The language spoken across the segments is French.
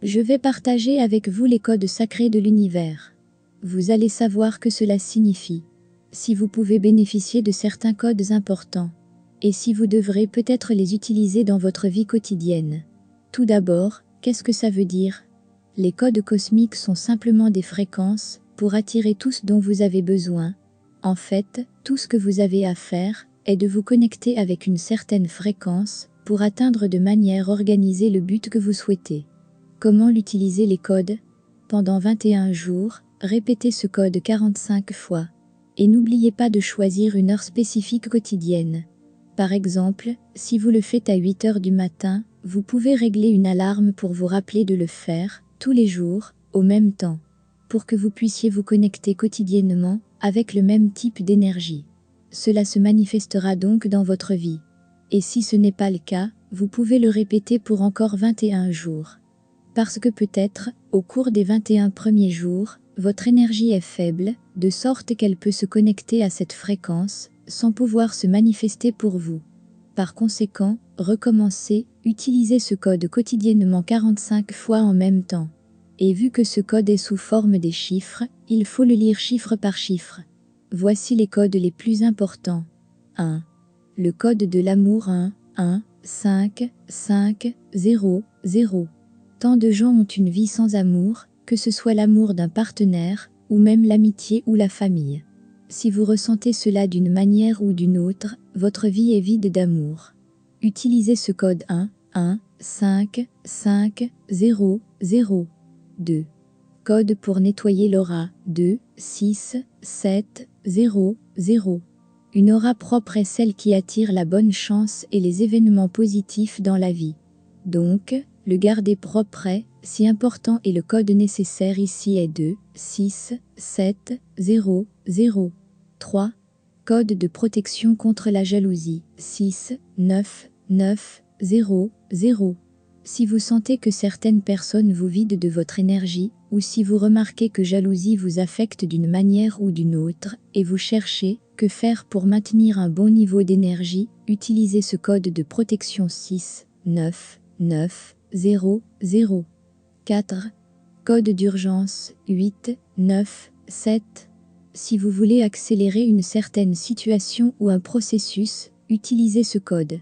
Je vais partager avec vous les codes sacrés de l'univers. Vous allez savoir que cela signifie. Si vous pouvez bénéficier de certains codes importants. Et si vous devrez peut-être les utiliser dans votre vie quotidienne. Tout d'abord, qu'est-ce que ça veut dire? Les codes cosmiques sont simplement des fréquences pour attirer tout ce dont vous avez besoin. En fait, tout ce que vous avez à faire est de vous connecter avec une certaine fréquence pour atteindre de manière organisée le but que vous souhaitez. Comment l'utiliser les codes? Pendant 21 jours, répétez ce code 45 fois. Et n'oubliez pas de choisir une heure spécifique quotidienne. Par exemple, si vous le faites à 8 heures du matin, vous pouvez régler une alarme pour vous rappeler de le faire, tous les jours, au même temps, pour que vous puissiez vous connecter quotidiennement avec le même type d'énergie. Cela se manifestera donc dans votre vie. Et si ce n'est pas le cas, vous pouvez le répéter pour encore 21 jours. Parce que peut-être, au cours des 21 premiers jours, votre énergie est faible, de sorte qu'elle peut se connecter à cette fréquence, sans pouvoir se manifester pour vous. Par conséquent, recommencez, utilisez ce code quotidiennement 45 fois en même temps. Et vu que ce code est sous forme des chiffres, il faut le lire chiffre par chiffre. Voici les codes les plus importants. 1. Le code de l'amour 1, 1, 5, 5, 0, 0. Tant de gens ont une vie sans amour, que ce soit l'amour d'un partenaire, ou même l'amitié ou la famille. Si vous ressentez cela d'une manière ou d'une autre, votre vie est vide d'amour. Utilisez ce code 1, 1, 5, 5, 0, 0. 2. Code pour nettoyer l'aura 2, 6, 7, 0, 0. Une aura propre est celle qui attire la bonne chance et les événements positifs dans la vie. Donc, le garder propre est si important et le code nécessaire ici est 2, 6, 7, 0, 0. 3. Code de protection contre la jalousie 6, 9, 9, 0, 0. Si vous sentez que certaines personnes vous vident de votre énergie, ou si vous remarquez que jalousie vous affecte d'une manière ou d'une autre, et vous cherchez que faire pour maintenir un bon niveau d'énergie, utilisez ce code de protection 6, 9, 9, 0, 0. 4. Code d'urgence 8, 9, 7. Si vous voulez accélérer une certaine situation ou un processus, utilisez ce code.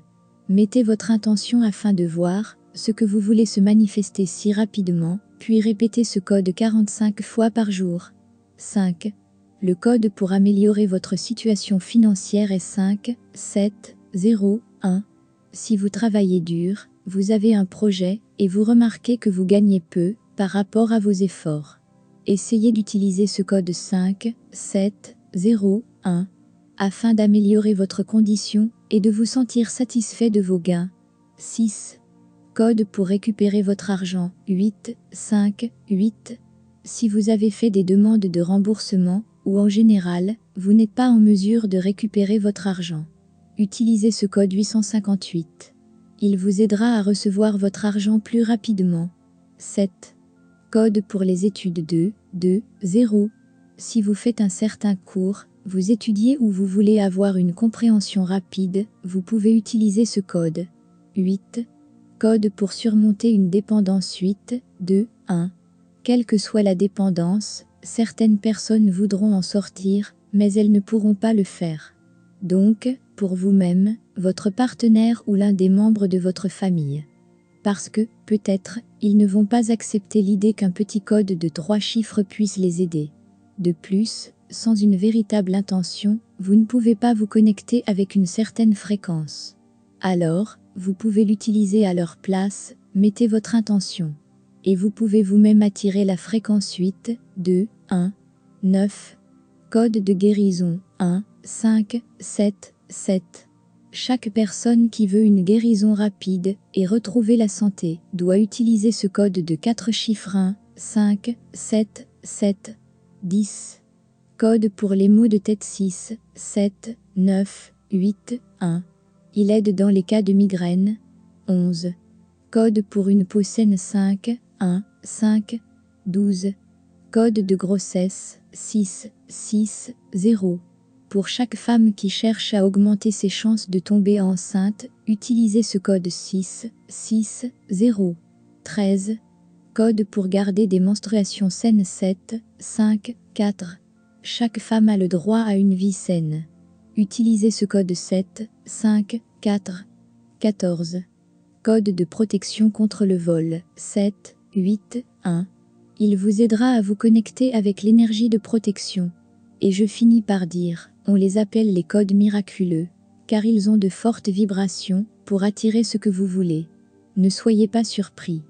Mettez votre intention afin de voir ce que vous voulez se manifester si rapidement, puis répétez ce code 45 fois par jour. 5. Le code pour améliorer votre situation financière est 5, 7, 0, 1. Si vous travaillez dur, vous avez un projet et vous remarquez que vous gagnez peu par rapport à vos efforts. Essayez d'utiliser ce code 5, 7, 0, 1 afin d'améliorer votre condition et de vous sentir satisfait de vos gains. 6. Code pour récupérer votre argent 8, 5, 8. Si vous avez fait des demandes de remboursement ou en général, vous n'êtes pas en mesure de récupérer votre argent. Utilisez ce code 858. Il vous aidera à recevoir votre argent plus rapidement. 7. Code pour les études 2, 2, 0. Si vous faites un certain cours, vous étudiez ou vous voulez avoir une compréhension rapide, vous pouvez utiliser ce code. 8. Code pour surmonter une dépendance 8, 2, 1. Quelle que soit la dépendance, certaines personnes voudront en sortir, mais elles ne pourront pas le faire. Donc, pour vous-même, votre partenaire ou l'un des membres de votre famille. Parce que, peut-être, ils ne vont pas accepter l'idée qu'un petit code de 3 chiffres puisse les aider. De plus, sans une véritable intention, vous ne pouvez pas vous connecter avec une certaine fréquence. Alors, vous pouvez l'utiliser à leur place, mettez votre intention. Et vous pouvez vous-même attirer la fréquence 8, 2, 1, 9. Code de guérison 1, 5, 7, 7. Chaque personne qui veut une guérison rapide et retrouver la santé doit utiliser ce code de 4 chiffres 1, 5, 7, 7, 10. Code pour les maux de tête 6, 7, 9, 8, 1. Il aide dans les cas de migraine. 11. Code pour une peau saine 5, 1, 5, 12. Code de grossesse 6, 6, 0. Pour chaque femme qui cherche à augmenter ses chances de tomber enceinte, utilisez ce code 6, 6, 0. 13. Code pour garder des menstruations saines 7, 5, 4. Chaque femme a le droit à une vie saine. Utilisez ce code 7, 5, 4, 14. Code de protection contre le vol 7, 8, 1. Il vous aidera à vous connecter avec l'énergie de protection. Et je finis par dire, on les appelle les codes miraculeux, car ils ont de fortes vibrations pour attirer ce que vous voulez. Ne soyez pas surpris.